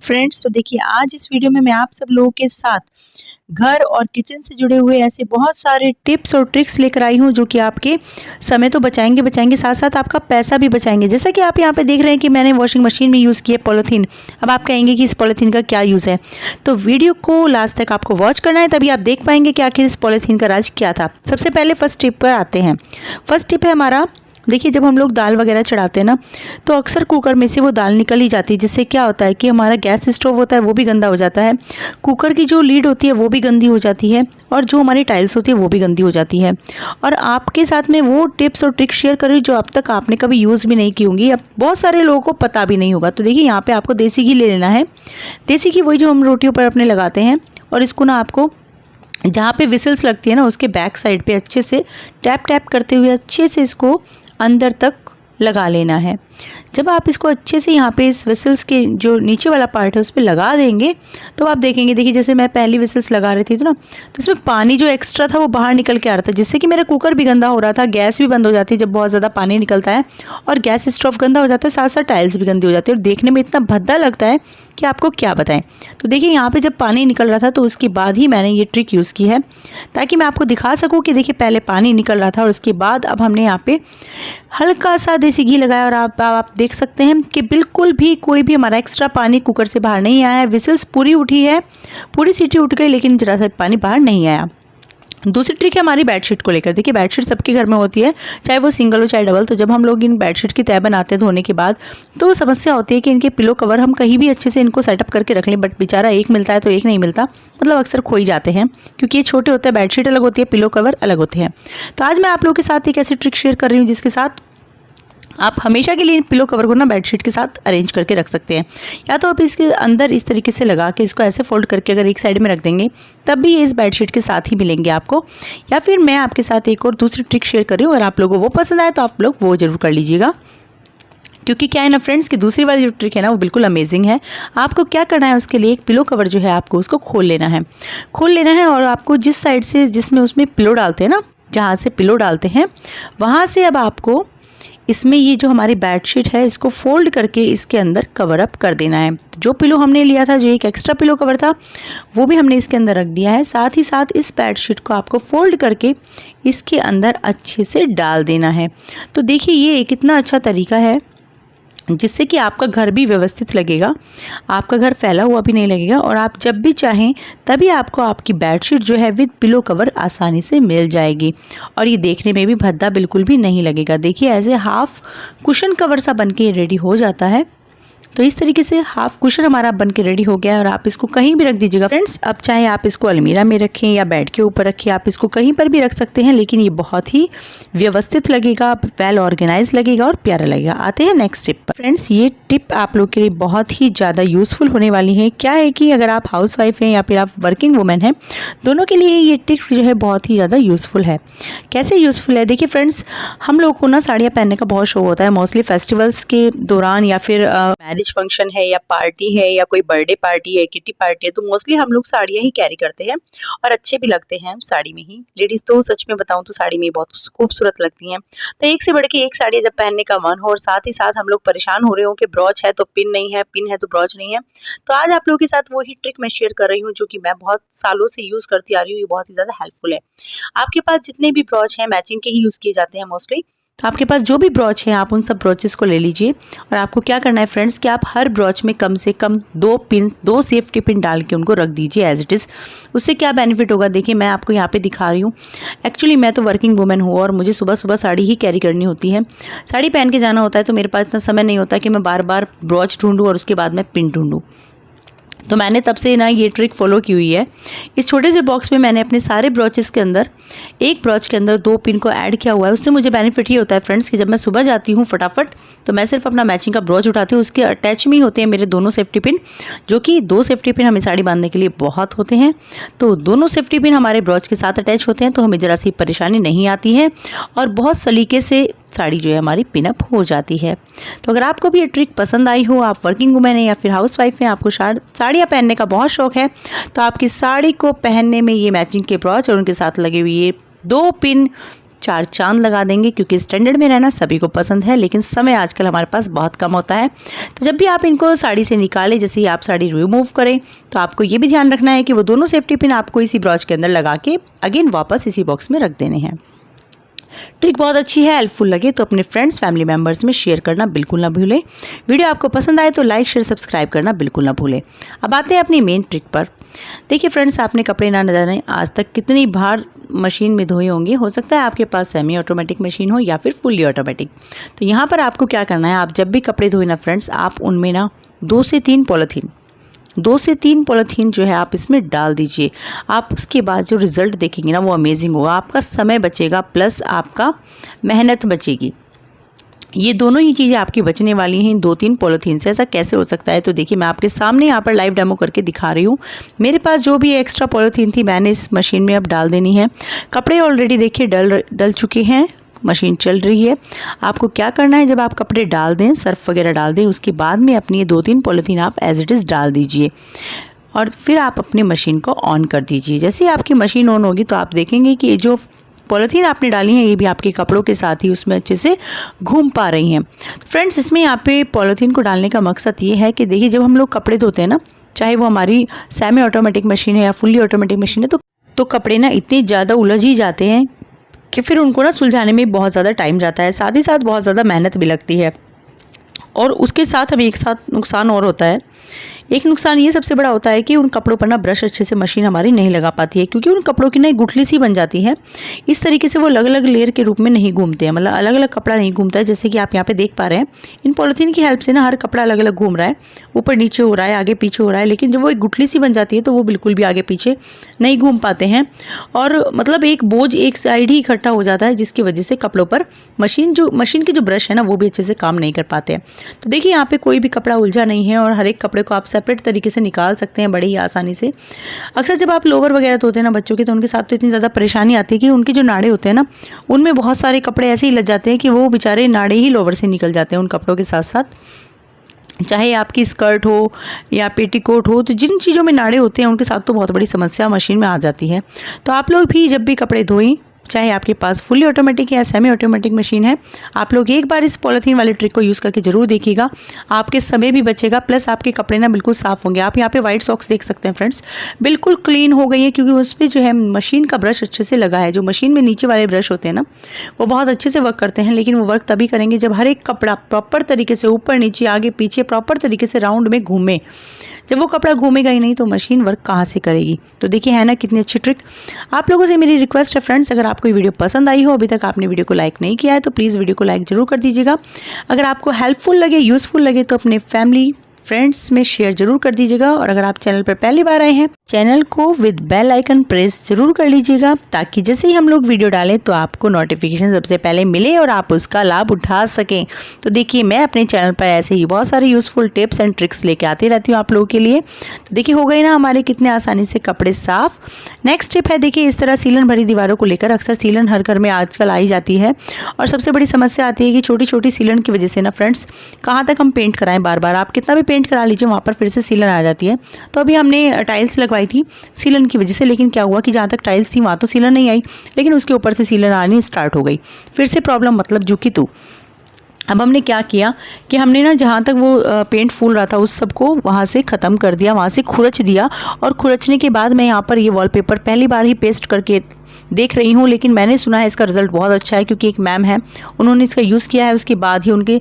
Friends, तो देखिए आज इस वीडियो में मैं आप सब लोगों के साथ घर और किचन से जुड़े हुए ऐसे बहुत सारे टिप्स और ट्रिक्स लेकर आई हूँ जो कि आपके समय तो बचाएंगे साथ साथ आपका पैसा भी बचाएंगे। जैसा कि आप यहाँ पे देख रहे हैं कि मैंने वॉशिंग मशीन में यूज़ किया पॉलीथीन। अब आप कहेंगे कि इस पॉलीथीन का क्या यूज़ है, तो वीडियो को लास्ट तक आपको वॉच करना है, तभी आप देख पाएंगे कि आखिर इस पॉलीथीन का राज क्या था। सबसे पहले फर्स्ट टिप पर आते हैं। फर्स्ट टिप है हमारा, देखिए जब हम लोग दाल वगैरह चढ़ाते हैं ना, तो अक्सर कुकर में से वो दाल निकल ही जाती है, जिससे क्या होता है कि हमारा गैस स्टोव होता है वो भी गंदा हो जाता है, कुकर की जो लीड होती है वो भी गंदी हो जाती है, और जो हमारी टाइल्स होती है वो भी गंदी हो जाती है। और आपके साथ में वो टिप्स और ट्रिक्स शेयर कर रही हूँ जो अब तक आपने कभी यूज़ भी नहीं की होंगी, अब बहुत सारे लोगों को पता भी नहीं होगा। तो देखिए यहाँ पर आपको देसी घी ले लेना है। देसी घी वही जो हम रोटियों पर अपने लगाते हैं, और इसको ना आपको जहाँ पे विसल्स लगती है ना उसके बैक साइड पे अच्छे से टैप टैप करते हुए अच्छे से इसको अंदर तक लगा लेना है। जब आप इसको अच्छे से यहाँ पे इस विसल्स के जो नीचे वाला पार्ट है उस पर लगा देंगे, तो आप देखेंगे, देखिए जैसे मैं पहली विसल्स लगा रही थी तो इसमें पानी जो एक्स्ट्रा था वो बाहर निकल के आ रहा था, जिससे कि मेरा कुकर भी गंदा हो रहा था, गैस भी बंद हो जाती है जब बहुत ज़्यादा पानी निकलता है, और गैस स्टोव गंदा हो जाता है, साथ साथ टाइल्स भी गंदी हो जाती है और देखने में इतना भद्दा लगता है कि आपको क्या बताएं। तो देखिए यहाँ पे जब पानी निकल रहा था तो उसके बाद ही मैंने ये ट्रिक यूज़ की है, ताकि मैं आपको दिखा सकूँ कि देखिए पहले पानी निकल रहा था और उसके बाद अब हमने यहाँ पे हल्का सा देसी घी लगाया, और आप देख सकते हैं कि बिल्कुल भी कोई भी हमारा एक्स्ट्रा पानी कुकर से बाहर नहीं आया है। विसल्स पूरी उठी है, पूरी सीटी उठ गई, लेकिन जरा सा पानी बाहर नहीं आया। दूसरी ट्रिक है हमारी बेडशीट को लेकर। देखिए बेडशीट सबके घर में होती है, चाहे वो सिंगल हो चाहे डबल। तो जब हम लोग इन बेडशीट की तह बनाते हैं धोने के बाद, तो समस्या होती है कि इनके पिलो कवर हम कहीं भी अच्छे से इनको सेटअप करके रख लें, बट बेचारा एक मिलता है तो एक नहीं मिलता, मतलब अक्सर खो ही जाते हैं, क्योंकि ये छोटे होते हैं, बेडशीट अलग होती है, पिलो कवर अलग होते हैं। तो आज मैं आप लोगों के साथ एक ऐसी ट्रिक शेयर कर रही हूँ जिसके साथ आप हमेशा के लिए पिलो कवर को ना बेडशीट के साथ अरेंज करके रख सकते हैं। या तो आप इसके अंदर इस तरीके से लगा के इसको ऐसे फोल्ड करके अगर एक साइड में रख देंगे, तब भी ये इस बेडशीट के साथ ही मिलेंगे आपको। या फिर मैं आपके साथ एक और दूसरी ट्रिक शेयर कर रही हूँ, अगर आप लोगों को वो पसंद आए तो आप लोग वो जरूर कर लीजिएगा, क्योंकि क्या है ना फ्रेंड्स कि दूसरी वाली जो ट्रिक है ना वो बिल्कुल अमेजिंग है। आपको क्या करना है, उसके लिए एक पिलो कवर जो है आपको उसको खोल लेना है, और आपको जिस साइड से जिसमें उसमें पिलो डालते हैं ना, जहाँ से पिलो डालते हैं वहाँ से अब आपको इसमें ये जो हमारी बेडशीट है इसको फोल्ड करके इसके अंदर कवर अप कर देना है। जो पिलो हमने लिया था, जो एक एक्स्ट्रा पिलो कवर था, वो भी हमने इसके अंदर रख दिया है। साथ ही साथ इस बेडशीट को आपको फोल्ड करके इसके अंदर अच्छे से डाल देना है। तो देखिए ये कितना अच्छा तरीका है, जिससे कि आपका घर भी व्यवस्थित लगेगा, आपका घर फैला हुआ भी नहीं लगेगा, और आप जब भी चाहें तभी आपको आपकी बेडशीट जो है विद पिलो कवर आसानी से मिल जाएगी, और ये देखने में भी भद्दा बिल्कुल भी नहीं लगेगा। देखिए ऐसे हाफ कुशन कवर सा बन के रेडी हो जाता है। तो इस तरीके से हाफ कुशन हमारा बन के रेडी हो गया है, और आप इसको कहीं भी रख दीजिएगा फ्रेंड्स। अब चाहे आप इसको अलमीरा में रखें या बेड के ऊपर रखें, आप इसको कहीं पर भी रख सकते हैं, लेकिन ये बहुत ही व्यवस्थित लगेगा, वेल ऑर्गेनाइज लगेगा और प्यारा लगेगा। आते हैं नेक्स्ट टिप पर। फ्रेंड्स ये टिप आप लोग के लिए बहुत ही ज़्यादा यूजफुल होने वाली है। क्या है कि अगर आप हाउस वाइफ हैं या फिर आप वर्किंग वुमेन हैं, दोनों के लिए ये टिप जो है बहुत ही ज़्यादा यूजफुल है। कैसे यूजफुल है, देखिए फ्रेंड्स, हम लोग को ना साड़ियाँ पहनने का बहुत शौक होता है, मोस्टली फेस्टिवल्स के दौरान, या फिर मैरिज फंक्शन है या पार्टी है या कोई बर्थडे पार्टी है, किटी पार्टी है, तो मोस्टली हम लोग साड़ियाँ ही कैरी करते हैं, और अच्छे भी लगते हैं साड़ी में ही। लेडीज तो सच में बताऊं तो साड़ी में बहुत खूबसूरत लगती हैं। तो एक से बढ़ के एक साड़ी जब पहनने का मन हो, और साथ ही साथ हम लोग परेशान हो रहे हो कि ब्रॉच है तो पिन नहीं है, पिन है तो ब्रॉच नहीं है, तो आज आप लोगों के साथ वही ट्रिक मैं शेयर कर रही हूँ जो कि मैं बहुत सालों से यूज करती आ रही हूँ। ये बहुत ही ज्यादा हेल्पफुल है। आपके पास जितने भी ब्रॉच हैं मैचिंग के ही यूज किए जाते हैं मोस्टली, तो आपके पास जो भी ब्रॉच है आप उन सब ब्रॉचेस को ले लीजिए, और आपको क्या करना है फ्रेंड्स कि आप हर ब्रॉच में कम से कम 2 सेफ्टी पिन डाल के उनको रख दीजिए एज इट इज़। उससे क्या बेनिफिट होगा, देखिए मैं आपको यहाँ पे दिखा रही हूँ। एक्चुअली मैं तो वर्किंग वुमेन हूँ और मुझे सुबह सुबह साड़ी ही कैरी करनी होती है, साड़ी पहन के जाना होता है, तो मेरे पास इतना समय नहीं होता कि मैं बार बार ब्रॉच ढूंढूँ और उसके बाद मैं पिन ढूंढूँ। तो मैंने तब से ना ये ट्रिक फॉलो की हुई है। इस छोटे से बॉक्स में मैंने अपने सारे ब्रॉचेस के अंदर एक ब्रॉच के अंदर 2 पिन को ऐड किया हुआ है। उससे मुझे बेनिफिट ये होता है फ्रेंड्स कि जब मैं सुबह जाती हूँ फटाफट, तो मैं सिर्फ अपना मैचिंग का ब्रॉच उठाती हूँ, उसके अटैच में ही होते हैं मेरे दोनों सेफ्टी पिन, जो कि 2 सेफ्टी पिन हमें साड़ी बांधने के लिए बहुत होते हैं। तो दोनों सेफ्टी पिन हमारे ब्रॉच के साथ अटैच होते हैं, तो हमें ज़रा सी परेशानी नहीं आती है, और बहुत सलीके से साड़ी जो है हमारी पिनअप हो जाती है। तो अगर आपको भी ये ट्रिक पसंद आई हो, आप वर्किंग वुमेन हैं या फिर हाउस वाइफ हैं, आपको साड़ियाँ पहनने का बहुत शौक है, तो आपकी साड़ी को पहनने में ये मैचिंग के ब्रॉच और उनके साथ लगे हुए ये 2 पिन चार चांद लगा देंगे, क्योंकि स्टैंडर्ड में रहना सभी को पसंद है, लेकिन समय आजकल हमारे पास बहुत कम होता है। तो जब भी आप इनको साड़ी से निकालें, जैसे ही आप साड़ी रिमूव करें, तो आपको ये भी ध्यान रखना है कि वो दोनों सेफ्टी पिन आपको इसी ब्रॉच के अंदर लगा के अगेन वापस इसी बॉक्स में रख देने हैं। ट्रिक बहुत अच्छी है, हेल्पफुल लगे तो अपने फ्रेंड्स फैमिली मेम्बर्स में शेयर करना बिल्कुल ना भूलें। वीडियो आपको पसंद आए तो लाइक शेयर सब्सक्राइब करना बिल्कुल ना भूलें। अब आते हैं अपनी मेन ट्रिक पर। देखिए फ्रेंड्स, आपने कपड़े ना जाने आज तक कितनी बार मशीन में धोए होंगे। हो सकता है आपके पास सेमी ऑटोमेटिक मशीन हो या फिर फुल्ली ऑटोमेटिक। तो यहाँ पर आपको क्या करना है, आप जब भी कपड़े धोए ना फ्रेंड्स, आप उनमें ना 2 से 3 पॉलीथीन जो है आप इसमें डाल दीजिए। आप उसके बाद जो रिज़ल्ट देखेंगे ना वो अमेजिंग होगा। आपका समय बचेगा प्लस आपका मेहनत बचेगी। ये दोनों ही चीज़ें आपकी बचने वाली हैं 2-3 पॉलीथीन से। ऐसा कैसे हो सकता है, तो देखिए मैं आपके सामने यहाँ पर लाइव डेमो करके दिखा रही हूँ। मेरे पास जो भी एक्स्ट्रा पॉलीथीन थी मैंने इस मशीन में अब डाल देनी है। कपड़े ऑलरेडी देखिए डल चुके हैं, मशीन चल रही है। आपको क्या करना है, जब आप कपड़े डाल दें, सर्फ वगैरह डाल दें, उसके बाद में अपनी ये 2-3 पॉलीथीन आप एज इट इज़ डाल दीजिए और फिर आप अपनी मशीन को ऑन कर दीजिए। जैसे ही आपकी मशीन ऑन होगी तो आप देखेंगे कि ये जो पॉलीथीन आपने डाली है ये भी आपके कपड़ों के साथ ही उसमें अच्छे से घूम पा रही हैं। फ्रेंड्स, इसमें यहाँ पे पॉलीथीन को डालने का मकसद ये है कि देखिए जब हम लोग कपड़े धोते हैं ना, चाहे वो हमारी सेमी ऑटोमेटिक मशीन है या फुल्ली ऑटोमेटिक मशीन है, तो कपड़े ना इतने ज़्यादा उलझ ही जाते हैं कि फिर उनको ना सुलझाने में बहुत ज़्यादा टाइम जाता है, साथ ही साथ बहुत ज़्यादा मेहनत भी लगती है। और उसके साथ हमें एक साथ नुकसान और होता है। एक नुकसान ये सबसे बड़ा होता है कि उन कपड़ों पर ना ब्रश अच्छे से मशीन हमारी नहीं लगा पाती है, क्योंकि उन कपड़ों की ना एक गुठली सी बन जाती है। इस तरीके से वो अलग अलग लेयर के रूप में नहीं घूमते हैं, मतलब अलग अलग कपड़ा नहीं घूमता है। जैसे कि आप यहाँ पे देख पा रहे हैं, इन पॉलीथीन की हेल्प से ना हर कपड़ा अलग अलग घूम रहा है, ऊपर नीचे हो रहा है, आगे पीछे हो रहा है। लेकिन जब वो एक गुठली सी बन जाती है तो वो बिल्कुल भी आगे पीछे नहीं घूम पाते हैं, और मतलब एक बोझ एक साइड ही इकट्ठा हो जाता है, जिसकी वजह से कपड़ों पर मशीन के जो ब्रश है ना वो भी अच्छे से काम नहीं कर पाते हैं। तो देखिए यहाँ पे कोई भी कपड़ा उलझा नहीं है और हर एक कपड़े को आप सेपरेट तरीके से निकाल सकते हैं बड़ी ही आसानी से। अक्सर जब आप लोवर वगैरह धोते हैं ना बच्चों के, तो उनके साथ तो इतनी ज़्यादा परेशानी आती है कि उनके जो नाड़े होते हैं ना उनमें बहुत सारे कपड़े ऐसे ही लग जाते हैं कि वो बेचारे नाड़े ही लोवर से निकल जाते हैं उन कपड़ों के साथ साथ। चाहे आपकी स्कर्ट हो या पेटीकोट हो, तो जिन चीज़ों में नाड़े होते हैं उनके साथ तो बहुत बड़ी समस्या मशीन में आ जाती है। तो आप लोग भी जब भी कपड़े धोएं, चाहे आपके पास फुली ऑटोमेटिक या सेमी ऑटोमेटिक मशीन है, आप लोग एक बार इस पॉलीथीन वाले ट्रिक को यूज़ करके ज़रूर देखिएगा। आपके समय भी बचेगा प्लस आपके कपड़े ना बिल्कुल साफ़ होंगे। आप यहाँ पे वाइट सॉक्स देख सकते हैं फ्रेंड्स, बिल्कुल क्लीन हो गई है, क्योंकि उस पर जो है मशीन का ब्रश अच्छे से लगा है। जो मशीन में नीचे वाले ब्रश होते हैं ना वो बहुत अच्छे से वर्क करते हैं, लेकिन वो वर्क तभी करेंगे जब हर एक कपड़ा प्रॉपर तरीके से ऊपर नीचे आगे पीछे प्रॉपर तरीके से राउंड में घूमे। जब वो कपड़ा घूमेगा ही नहीं तो मशीन वर्क कहाँ से करेगी। तो देखिए है ना कितनी अच्छी ट्रिक। आप लोगों से मेरी रिक्वेस्ट है फ्रेंड्स, अगर आपको ये वीडियो पसंद आई हो, अभी तक आपने वीडियो को लाइक नहीं किया है तो प्लीज़ वीडियो को लाइक ज़रूर कर दीजिएगा। अगर आपको हेल्पफुल लगे, यूज़फुल लगे तो अपने फैमिली फ्रेंड्स में शेयर जरूर कर दीजिएगा। और अगर आप चैनल पर पहली बार आए हैं, चैनल को विद बेल आइकन प्रेस जरूर कर लीजिएगा, ताकि जैसे ही हम लोग वीडियो डालें तो आपको नोटिफिकेशन सबसे पहले मिले और आप उसका लाभ उठा सकें। तो देखिए मैं अपने चैनल पर ऐसे ही बहुत सारे यूज़फुल टिप्स एंड ट्रिक्स लेके आती रहती हूँ आप लोगों के लिए। तो देखिए हो गए ना हमारे कितने आसानी से कपड़े साफ। नेक्स्ट टिप है, देखिए इस तरह सीलन भरी दीवारों को लेकर अक्सर सीलन हर घर में आजकल आई जाती है, और सबसे बड़ी समस्या आती है कि छोटी छोटी सीलन की वजह से ना फ्रेंड्स कहाँ तक हम पेंट कराएं, बार बार आप कितना भी पेंट करा लीजिए वहाँ पर फिर से सीलन आ जाती है। तो अभी हमने टाइल्स लगवाई थी सीलन की वजह से, लेकिन क्या हुआ कि जहाँ तक टाइल्स थी वहाँ तो सीलन नहीं आई, लेकिन उसके ऊपर से सीलन आनी स्टार्ट हो गई। फिर से प्रॉब्लम मतलब जू की तू। अब हमने क्या किया कि हमने ना जहाँ तक वो पेंट फूल रहा था उस सब को वहाँ से ख़त्म कर दिया, वहाँ से खुरच दिया। और खुरचने के बाद मैं यहाँ पर ये वॉलपेपर पहली बार ही पेस्ट करके देख रही हूँ, लेकिन मैंने सुना है इसका रिज़ल्ट बहुत अच्छा है, क्योंकि एक मैम है उन्होंने इसका यूज़ किया है। उसके बाद ही उनके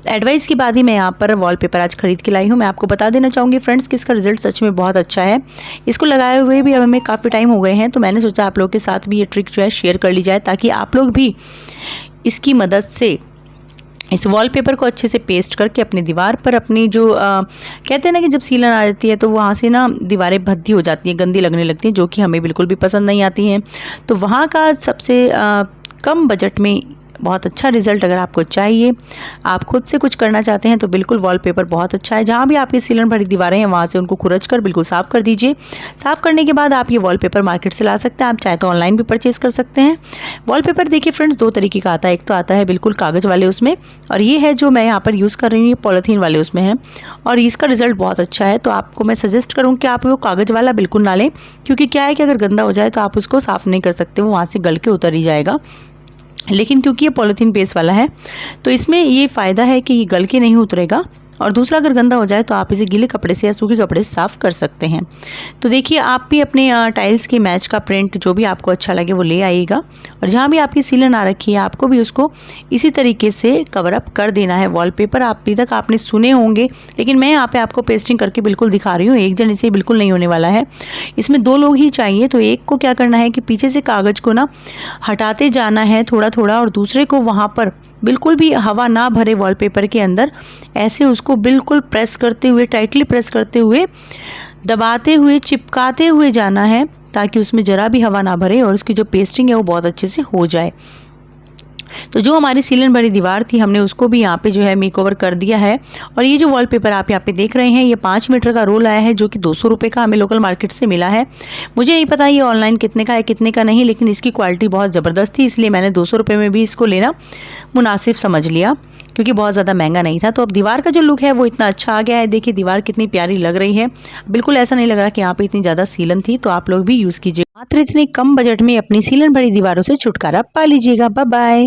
एडवाइस के बाद ही मैं यहाँ पर वॉलपेपर आज खरीद के लाई हूँ। मैं आपको बता देना चाहूँगी फ्रेंड्स कि इसका रिज़ल्ट सच में बहुत अच्छा है। इसको लगाए हुए भी अब हमें काफ़ी टाइम हो गए हैं, तो मैंने सोचा आप लोग के साथ भी ये ट्रिक जो है शेयर कर ली जाए, ताकि आप लोग भी इसकी मदद से इस वॉलपेपर को अच्छे से पेस्ट करके अपनी दीवार पर अपनी जो कहते हैं ना कि जब सीलन आ जाती है तो वहाँ से ना दीवारें भद्दी हो जाती हैं, गंदी लगने लगती हैं, जो कि हमें बिल्कुल भी पसंद नहीं आती हैं। तो वहाँ का सबसे कम बजट में बहुत अच्छा रिजल्ट अगर आपको चाहिए, आप खुद से कुछ करना चाहते हैं, तो बिल्कुल वॉलपेपर बहुत अच्छा है। जहाँ भी आपकी सीलन भरी दीवारें हैं वहाँ से उनको खुरच कर बिल्कुल साफ़ कर दीजिए। साफ़ करने के बाद आप ये वॉलपेपर मार्केट से ला सकते हैं, आप चाहे तो ऑनलाइन भी परचेज़ कर सकते हैं। वॉलपेपर देखिए फ्रेंड्स दो तरीके का आता है, एक तो आता है बिल्कुल कागज़ वाले उसमें, और ये है जो मैं यहाँ पर यूज़ कर रही हूँ ये पॉलीथीन वाले उसमें है, और इसका रिज़ल्ट बहुत अच्छा है। तो आपको मैं सजेस्ट करूँगी कि आप वो कागज़ वाला बिल्कुल ना लें, क्योंकि क्या है कि अगर गंदा हो जाए तो आप उसको साफ़ नहीं कर सकते, वो वहाँ से गल के उतर ही जाएगा। लेकिन क्योंकि ये पॉलीथीन बेस वाला है तो इसमें ये फ़ायदा है कि ये गल के नहीं उतरेगा। और दूसरा, अगर गंदा हो जाए तो आप इसे गीले कपड़े से या सूखे कपड़े से साफ़ कर सकते हैं। तो देखिए, आप भी अपने टाइल्स के मैच का प्रिंट जो भी आपको अच्छा लगे वो ले आइएगा, और जहाँ भी आपकी सीलन आ रखी है आपको भी उसको इसी तरीके से कवर अप कर देना है। वॉलपेपर अभी तक आपने सुने होंगे, लेकिन मैं यहाँ पे आपको पेस्टिंग करके बिल्कुल दिखा रही हूँ। एक जन इसे बिल्कुल नहीं होने वाला है, इसमें 2 लोग ही चाहिए। तो एक को क्या करना है कि पीछे से कागज़ को ना हटाते जाना है थोड़ा थोड़ा, और दूसरे को वहाँ पर बिल्कुल भी हवा ना भरे वॉलपेपर के अंदर ऐसे उसको बिल्कुल प्रेस करते हुए, टाइटली प्रेस करते हुए, दबाते हुए, चिपकाते हुए जाना है, ताकि उसमें ज़रा भी हवा ना भरे और उसकी जो पेस्टिंग है वो बहुत अच्छे से हो जाए। तो जो हमारी सीलन भरी दीवार थी हमने उसको भी यहाँ पे जो है मेकओवर कर दिया है। और ये जो वॉलपेपर आप यहाँ पे देख रहे हैं, ये 5 मीटर का रोल आया है, जो कि 200 रुपये का हमें लोकल मार्केट से मिला है। मुझे नहीं पता ये ऑनलाइन कितने का है कितने का नहीं, लेकिन इसकी क्वालिटी बहुत ज़बरदस्त थी, इसलिए मैंने 200 रुपये में भी इसको लेना मुनासिब समझ लिया, क्योंकि बहुत ज़्यादा महंगा नहीं था। तो अब दीवार का जो लुक है वो इतना अच्छा आ गया है। देखिए दीवार कितनी प्यारी लग रही है, बिल्कुल ऐसा नहीं लग रहा कि यहाँ पे इतनी ज़्यादा सीलन थी। तो आप लोग भी यूज़ कीजिए, मात्र इतने कम बजट में अपनी सीलन भरी दीवारों से छुटकारा पा लीजिएगा। Bye bye.